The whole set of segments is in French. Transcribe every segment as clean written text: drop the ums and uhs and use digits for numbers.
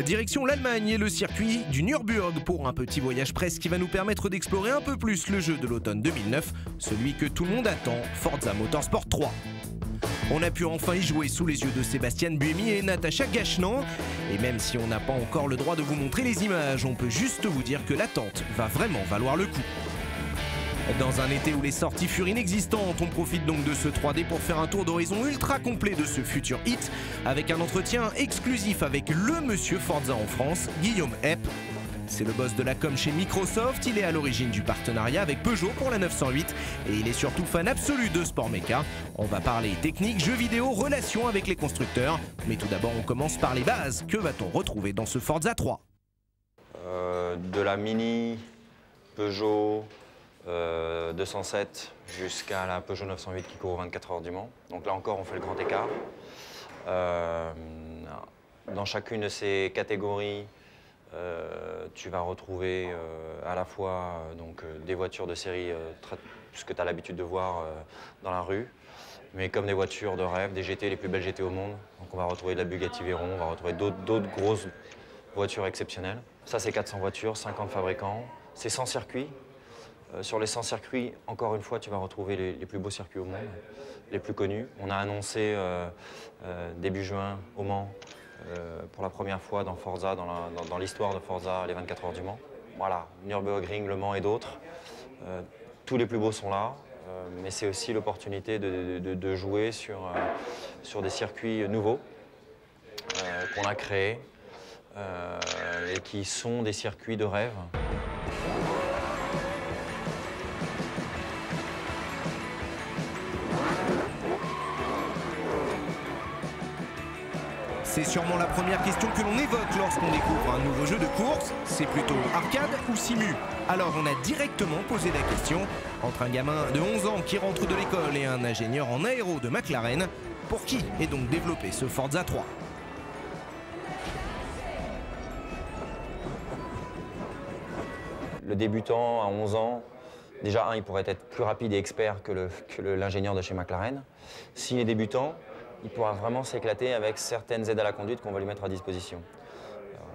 Direction l'Allemagne et le circuit du Nürburgring pour un petit voyage presse qui va nous permettre d'explorer un peu plus le jeu de l'automne 2009, celui que tout le monde attend, Forza Motorsport 3. On a pu enfin y jouer sous les yeux de Sébastien Buemi et Natacha Gachnan. Et même si on n'a pas encore le droit de vous montrer les images, on peut juste vous dire que l'attente va vraiment valoir le coup. Dans un été où les sorties furent inexistantes, on profite donc de ce 3D pour faire un tour d'horizon ultra complet de ce futur hit, avec un entretien exclusif avec le monsieur Forza en France, Guillaume Epp. C'est le boss de la com chez Microsoft, il est à l'origine du partenariat avec Peugeot pour la 908 et il est surtout fan absolu de sport méca. On va parler technique, jeux vidéo, relations avec les constructeurs, mais tout d'abord on commence par les bases. Que va-t-on retrouver dans ce Forza 3 ? De la Mini, Peugeot 207 jusqu'à la Peugeot 908 qui court aux 24 heures du Mans. Donc là encore on fait le grand écart. Dans chacune de ces catégories, tu vas retrouver à la fois des voitures de série, ce que tu as l'habitude de voir dans la rue, mais comme des voitures de rêve, des GT, les plus belles GT au monde. Donc on va retrouver de la Bugatti Veyron, on va retrouver d'autres grosses voitures exceptionnelles. Ça c'est 400 voitures, 50 fabricants, c'est 100 circuits. Sur les 100 circuits, encore une fois, tu vas retrouver les plus beaux circuits au monde, les plus connus. On a annoncé début juin au Mans, pour la première fois dans Forza, dans l'histoire de Forza, les 24 heures du Mans. Voilà, Nürburgring, Le Mans et d'autres. Tous les plus beaux sont là, mais c'est aussi l'opportunité de jouer sur des circuits nouveaux qu'on a créés et qui sont des circuits de rêve. C'est sûrement la première question que l'on évoque lorsqu'on découvre un nouveau jeu de course. C'est plutôt arcade ou simu? Alors on a directement posé la question entre un gamin de 11 ans qui rentre de l'école et un ingénieur en aéro de McLaren. Pour qui est donc développé ce Forza 3? Le débutant à 11 ans, déjà il pourrait être plus rapide et expert que l'ingénieur de chez McLaren. S'il est débutant, il pourra vraiment s'éclater avec certaines aides à la conduite qu'on va lui mettre à disposition.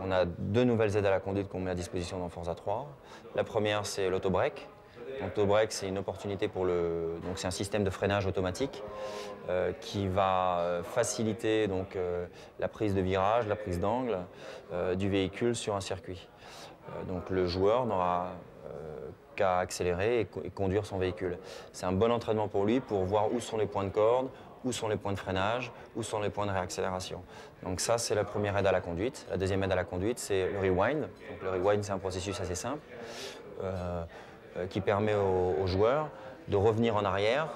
On a deux nouvelles aides à la conduite qu'on met à disposition dans Forza 3. La première, c'est l'autobreak. L'autobreak, c'est une opportunité donc c'est un système de freinage automatique qui va faciliter la prise de virage, la prise d'angle du véhicule sur un circuit. Donc le joueur n'aura qu'à accélérer et conduire son véhicule. C'est un bon entraînement pour lui pour voir où sont les points de corde, où sont les points de freinage, où sont les points de réaccélération. Donc ça, c'est la première aide à la conduite. La deuxième aide à la conduite, c'est le rewind. Donc le rewind, c'est un processus assez simple qui permet au joueur de revenir en arrière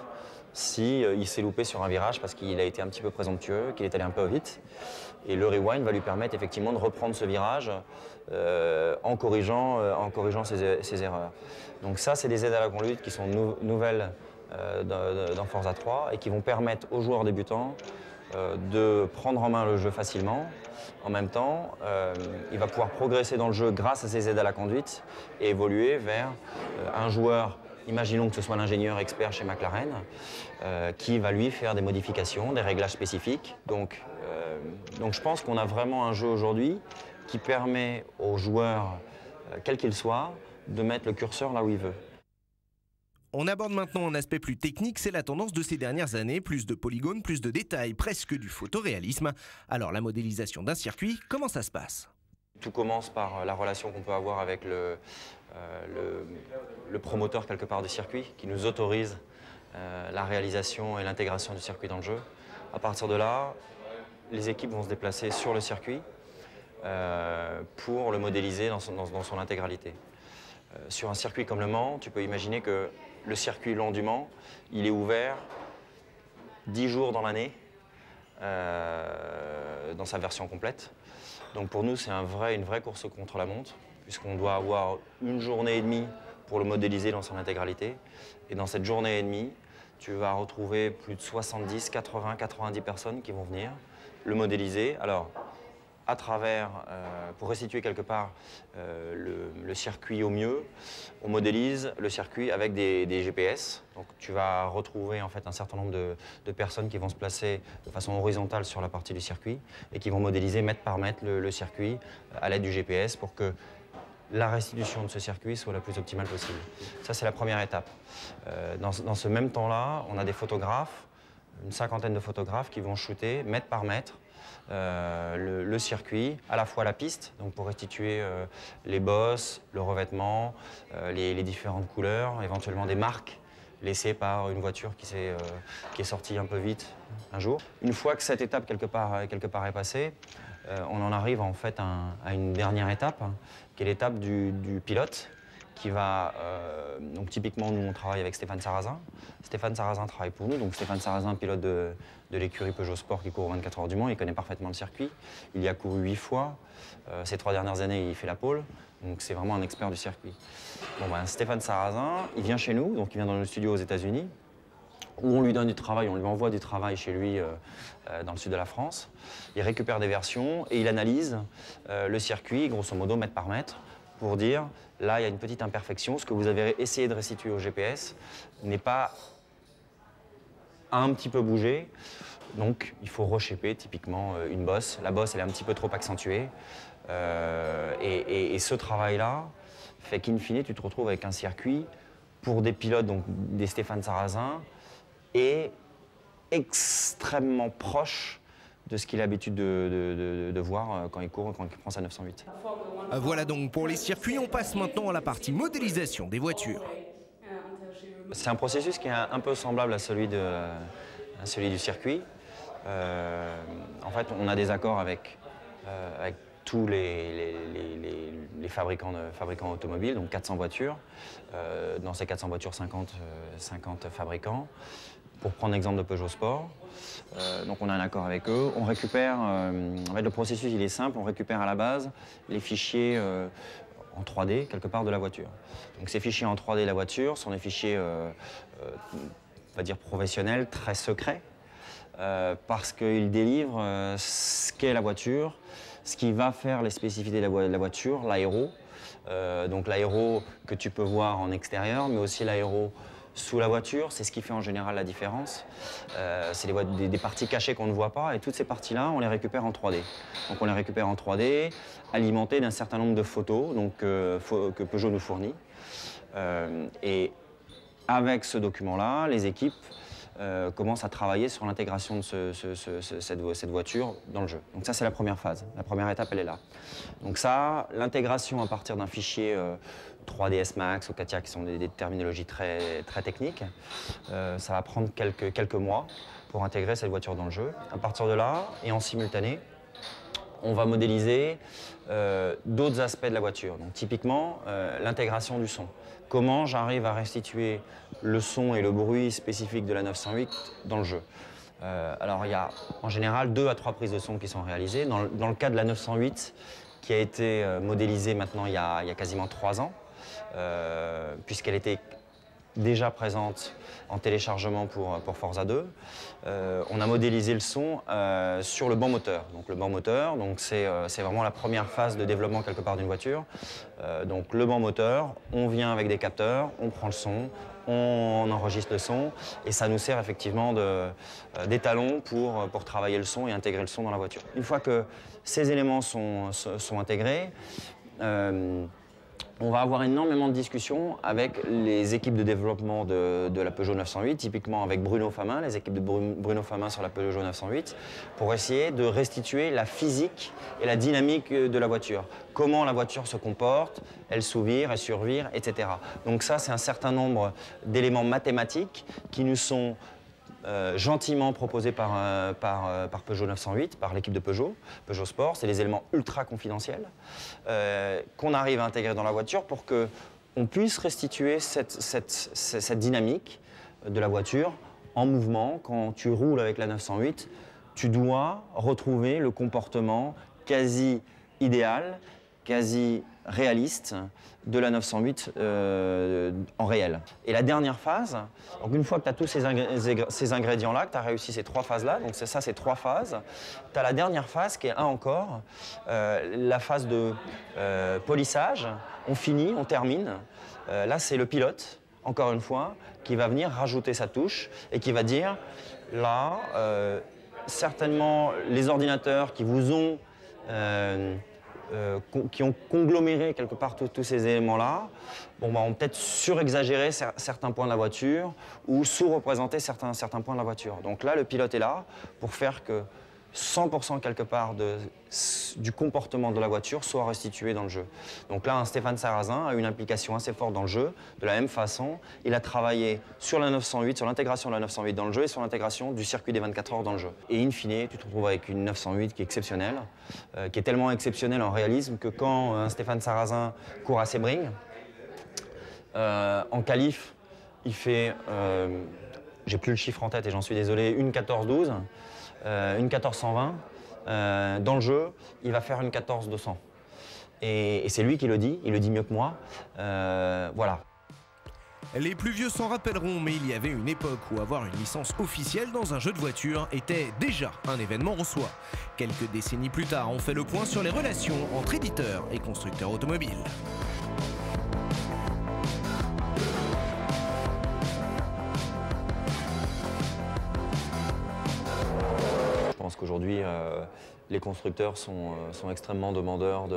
s'il s'est loupé sur un virage parce qu'il a été un petit peu présomptueux, qu'il est allé un peu vite. Et le rewind va lui permettre effectivement de reprendre ce virage en corrigeant ses erreurs. Donc ça, c'est des aides à la conduite qui sont nouvelles dans Forza 3 et qui vont permettre aux joueurs débutants de prendre en main le jeu facilement. En même temps, il va pouvoir progresser dans le jeu grâce à ces aides à la conduite et évoluer vers un joueur, imaginons que ce soit l'ingénieur expert chez McLaren, qui va lui faire des modifications, des réglages spécifiques. Donc je pense qu'on a vraiment un jeu aujourd'hui qui permet aux joueurs, quel qu'il soit, de mettre le curseur là où il veut. On aborde maintenant un aspect plus technique, c'est la tendance de ces dernières années, plus de polygones, plus de détails, presque du photoréalisme. Alors la modélisation d'un circuit, comment ça se passe? Tout commence par la relation qu'on peut avoir avec le promoteur quelque part du circuit, qui nous autorise la réalisation et l'intégration du circuit dans le jeu. À partir de là, les équipes vont se déplacer sur le circuit pour le modéliser dans son intégralité. Sur un circuit comme le Mans, tu peux imaginer que le circuit long du Mans, il est ouvert 10 jours dans l'année, dans sa version complète. Donc pour nous, c'est une vraie course contre la montre, puisqu'on doit avoir une journée et demie pour le modéliser dans son intégralité. Et dans cette journée et demie, tu vas retrouver plus de 70, 80, 90 personnes qui vont venir le modéliser. Alors, à travers, pour restituer quelque part le circuit au mieux, on modélise le circuit avec des GPS. Donc tu vas retrouver en fait un certain nombre de personnes qui vont se placer de façon horizontale sur la partie du circuit et qui vont modéliser mètre par mètre le circuit à l'aide du GPS pour que la restitution de ce circuit soit la plus optimale possible. Ça, c'est la première étape. Dans ce même temps-là, on a des photographes, une cinquantaine de photographes qui vont shooter mètre par mètre le circuit, à la fois la piste, donc pour restituer les bosses, le revêtement, les différentes couleurs, éventuellement des marques laissées par une voiture qui est sortie un peu vite un jour. Une fois que cette étape quelque part est passée, on en arrive en fait à une dernière étape, hein, qui est l'étape du pilote, qui va, donc typiquement nous on travaille avec Stéphane Sarrazin. Stéphane Sarrazin travaille pour nous, donc Stéphane Sarrazin, pilote de l'écurie Peugeot Sport qui court aux 24 heures du Mans, il connaît parfaitement le circuit. Il y a couru 8 fois, ces 3 dernières années il fait la pole, donc c'est vraiment un expert du circuit. Bon, ben, Stéphane Sarrazin, il vient chez nous, donc il vient dans le studio aux États-Unis, où on lui donne du travail, on lui envoie du travail chez lui dans le sud de la France. Il récupère des versions et il analyse le circuit, grosso modo mètre par mètre, pour dire là il y a une petite imperfection, ce que vous avez essayé de restituer au GPS n'est pas un petit peu bougé, donc il faut reshaper typiquement une bosse. La bosse elle est un petit peu trop accentuée et ce travail-là fait qu'in fine tu te retrouves avec un circuit pour des pilotes, donc des Stéphane Sarrazin, et extrêmement proche de ce qu'il a l'habitude de voir quand il court, quand il prend sa 908. Voilà donc pour les circuits, on passe maintenant à la partie modélisation des voitures. C'est un processus qui est un peu semblable à celui du circuit. En fait, on a des accords avec tous les fabricants automobiles, donc 400 voitures. Dans ces 400 voitures, 50 fabricants. Pour prendre l'exemple de Peugeot Sport, donc on a un accord avec eux. On récupère, en fait, le processus il est simple, on récupère à la base les fichiers en 3D quelque part de la voiture. Donc ces fichiers en 3D de la voiture sont des fichiers, on va dire professionnels, très secrets, parce qu'ils délivrent ce qu'est la voiture, ce qui va faire les spécificités de la voiture, l'aéro. Donc l'aéro que tu peux voir en extérieur, mais aussi l'aéro sous la voiture, c'est ce qui fait en général la différence. C'est des parties cachées qu'on ne voit pas et toutes ces parties-là, on les récupère en 3D. Donc on les récupère en 3D, alimentées d'un certain nombre de photos donc, que Peugeot nous fournit. Et avec ce document-là, les équipes commencent à travailler sur l'intégration de cette voiture dans le jeu. Donc ça, c'est la première phase. La première étape, elle est là. Donc ça, l'intégration à partir d'un fichier 3ds Max ou Katia, qui sont des terminologies très techniques, ça va prendre quelques mois pour intégrer cette voiture dans le jeu. À partir de là, et en simultané, on va modéliser d'autres aspects de la voiture. Donc typiquement, l'intégration du son. Comment j'arrive à restituer le son et le bruit spécifique de la 908 dans le jeu. Alors il y a en général 2 à 3 prises de son qui sont réalisées. Dans le cas de la 908, qui a été modélisée maintenant il y a quasiment 3 ans, puisqu'elle était déjà présente en téléchargement pour Forza 2. On a modélisé le son sur le banc moteur. Donc le banc moteur, c'est vraiment la première phase de développement quelque part d'une voiture. Donc le banc moteur, on vient avec des capteurs, on prend le son, on enregistre le son et ça nous sert effectivement d'étalon pour travailler le son et intégrer le son dans la voiture. Une fois que ces éléments sont intégrés, on va avoir énormément de discussions avec les équipes de développement de la Peugeot 908, typiquement avec Bruno Famin, les équipes de Bruno Famin sur la Peugeot 908, pour essayer de restituer la physique et la dynamique de la voiture. Comment la voiture se comporte, elle sous-vire, elle survire, etc. Donc ça, c'est un certain nombre d'éléments mathématiques qui nous sont gentiment proposés par Peugeot 908, par l'équipe de Peugeot Sport. C'est des éléments ultra confidentiels qu'on arrive à intégrer dans la voiture pour qu'on puisse restituer cette dynamique de la voiture en mouvement. Quand tu roules avec la 908, tu dois retrouver le comportement quasi idéal, quasi réaliste de la 908 en réel. Et la dernière phase, donc une fois que tu as tous ces ingrédients-là, que tu as réussi ces 3 phases-là, donc c'est ça, ces 3 phases, tu as la dernière phase qui est encore, la phase de polissage. On finit, on termine. Là, c'est le pilote, encore une fois, qui va venir rajouter sa touche et qui va dire, là, certainement les ordinateurs qui vous ont qui ont congloméré quelque part tous ces éléments-là, bon, bah, ont peut-être surexagéré certains points de la voiture ou sous-représenté certains points de la voiture. Donc là, le pilote est là pour faire que 100% quelque part du comportement de la voiture soit restitué dans le jeu. Donc là, un Stéphane Sarrazin a une implication assez forte dans le jeu. De la même façon, il a travaillé sur la 908, sur l'intégration de la 908 dans le jeu et sur l'intégration du circuit des 24 heures dans le jeu. Et in fine, tu te retrouves avec une 908 qui est exceptionnelle, qui est tellement exceptionnelle en réalisme que quand un Stéphane Sarrazin court à Sebring, en qualif, il fait, j'ai plus le chiffre en tête et j'en suis désolé, une 14-12. Une 14-120, dans le jeu, il va faire une 14-200. Et c'est lui qui le dit, il le dit mieux que moi. Voilà. Les plus vieux s'en rappelleront, mais il y avait une époque où avoir une licence officielle dans un jeu de voiture était déjà un événement en soi. Quelques décennies plus tard, on fait le point sur les relations entre éditeurs et constructeurs automobiles. Je pense qu'aujourd'hui, les constructeurs sont extrêmement demandeurs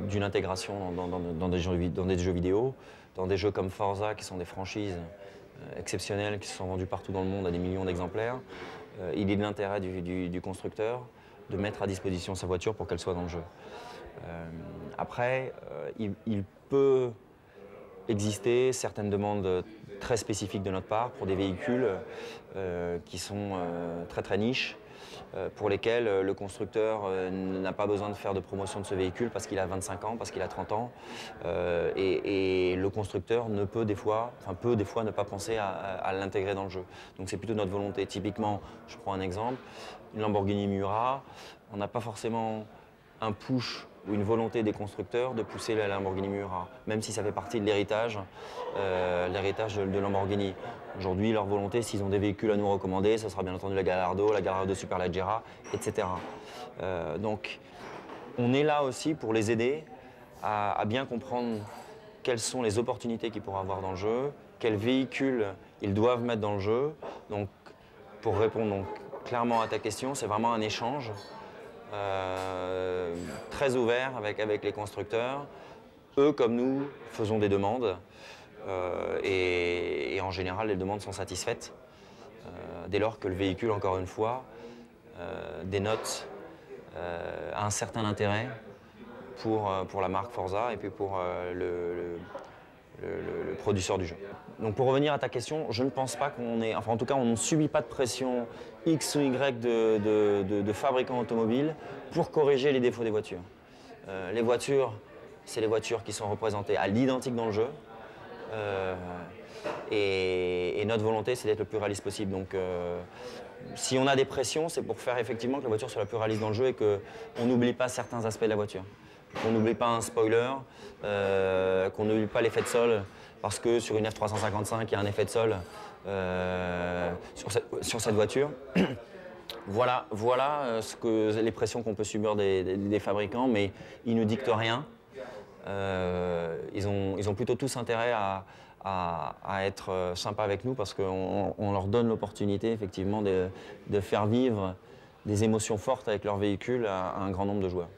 d'une intégration dans des jeux vidéo, dans des jeux comme Forza, qui sont des franchises exceptionnelles, qui se sont vendues partout dans le monde à des millions d'exemplaires. Il est de l'intérêt du constructeur de mettre à disposition sa voiture pour qu'elle soit dans le jeu. Après, il peut exister certaines demandes très spécifiques de notre part pour des véhicules qui sont très niches, pour lesquels le constructeur n'a pas besoin de faire de promotion de ce véhicule parce qu'il a 25 ans, parce qu'il a 30 ans, et le constructeur ne peut des fois ne pas penser à l'intégrer dans le jeu. Donc c'est plutôt notre volonté. Typiquement, je prends un exemple, une Lamborghini Miura, on n'a pas forcément un push ou une volonté des constructeurs de pousser la Lamborghini Miura, même si ça fait partie de l'héritage de Lamborghini. Aujourd'hui, leur volonté, s'ils ont des véhicules à nous recommander, ce sera bien entendu la Gallardo Superleggera, etc. Donc, on est là aussi pour les aider à bien comprendre quelles sont les opportunités qu'ils pourraient avoir dans le jeu, quels véhicules ils doivent mettre dans le jeu. Donc, pour répondre clairement à ta question, c'est vraiment un échange très ouvert avec les constructeurs. Eux, comme nous, faisons des demandes et en général, les demandes sont satisfaites dès lors que le véhicule, encore une fois, dénote un certain intérêt pour la marque Forza et puis pour le producteur du jeu. Donc pour revenir à ta question, je ne pense pas qu'on ait, enfin en tout cas on ne subit pas de pression X ou Y de fabricants automobiles pour corriger les défauts des voitures. Les voitures, c'est les voitures qui sont représentées à l'identique dans le jeu. Et notre volonté, c'est d'être le plus réaliste possible. Donc si on a des pressions, c'est pour faire effectivement que la voiture soit la plus réaliste dans le jeu et qu'on n'oublie pas certains aspects de la voiture. Qu'on n'oublie pas un spoiler, qu'on n'oublie pas l'effet de sol, parce que sur une F355, il y a un effet de sol sur cette voiture. Voilà les pressions qu'on peut subir des fabricants, mais ils ne dictent rien. Ils ont plutôt tous intérêt à être sympas avec nous parce qu'on leur donne l'opportunité effectivement de faire vivre des émotions fortes avec leur véhicule à un grand nombre de joueurs.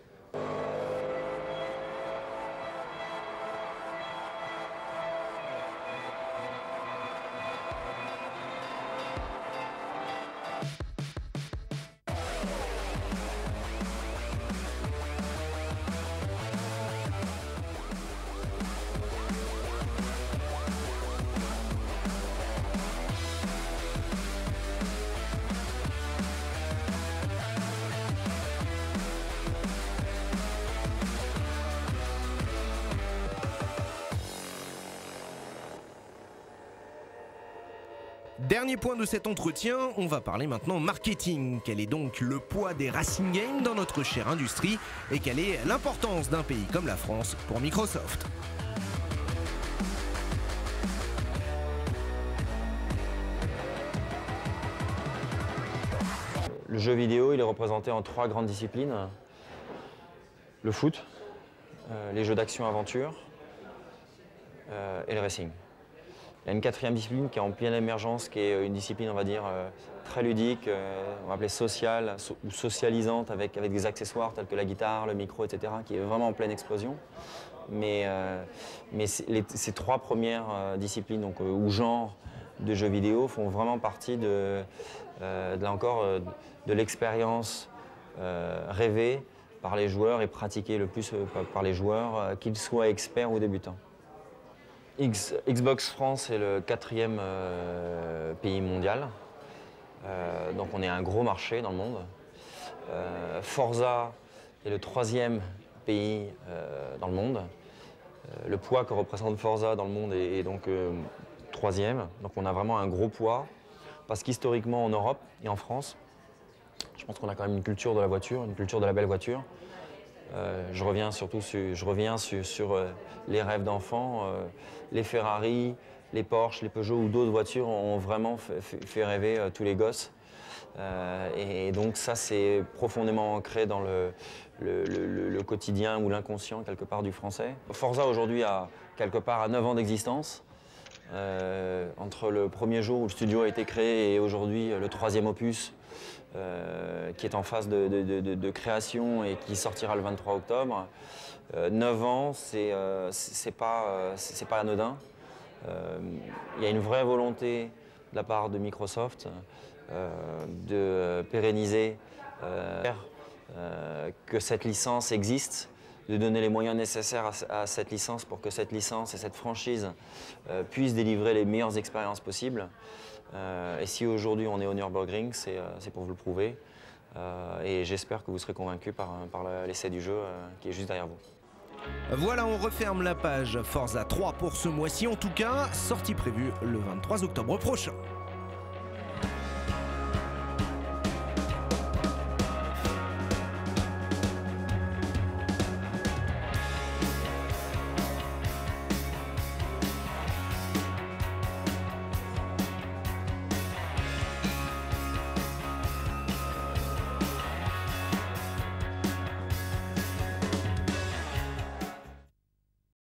Dernier point de cet entretien, on va parler maintenant marketing. Quel est donc le poids des racing games dans notre chère industrie et quelle est l'importance d'un pays comme la France pour Microsoft? Le jeu vidéo, il est représenté en 3 grandes disciplines. Le foot, les jeux d'action-aventure et le racing. Il y a une 4e discipline qui est en pleine émergence, qui est une discipline, on va dire, très ludique, on va appeler sociale ou socialisante, avec des accessoires tels que la guitare, le micro, etc., qui est vraiment en pleine explosion. Mais ces 3 premières disciplines, donc, ou genres de jeux vidéo, font vraiment partie là encore, de l'expérience rêvée par les joueurs et pratiquée le plus par les joueurs, qu'ils soient experts ou débutants. Xbox France est le 4e pays mondial, donc on est un gros marché dans le monde. Forza est le 3e pays dans le monde. Le poids que représente Forza dans le monde est donc 3e, donc on a vraiment un gros poids, parce qu'historiquement en Europe et en France, je pense qu'on a quand même une culture de la voiture, une culture de la belle voiture. Je reviens surtout sur les rêves d'enfants. Les Ferrari, les Porsche, les Peugeot ou d'autres voitures ont vraiment fait rêver tous les gosses. Et donc ça, c'est profondément ancré dans le quotidien ou l'inconscient quelque part du français. Forza aujourd'hui a quelque part à 9 ans d'existence. Entre le premier jour où le studio a été créé et aujourd'hui le 3e opus, qui est en phase de création et qui sortira le 23 octobre. 9 ans, c'est pas anodin. Il y a une vraie volonté de la part de Microsoft de pérenniser, que cette licence existe, de donner les moyens nécessaires à cette licence pour que cette licence et cette franchise puissent délivrer les meilleures expériences possibles. Et si aujourd'hui on est au Nürburgring, c'est pour vous le prouver. Et j'espère que vous serez convaincus par l'essai du jeu qui est juste derrière vous. Voilà, on referme la page Forza 3 pour ce mois-ci. En tout cas, sortie prévue le 23 octobre prochain.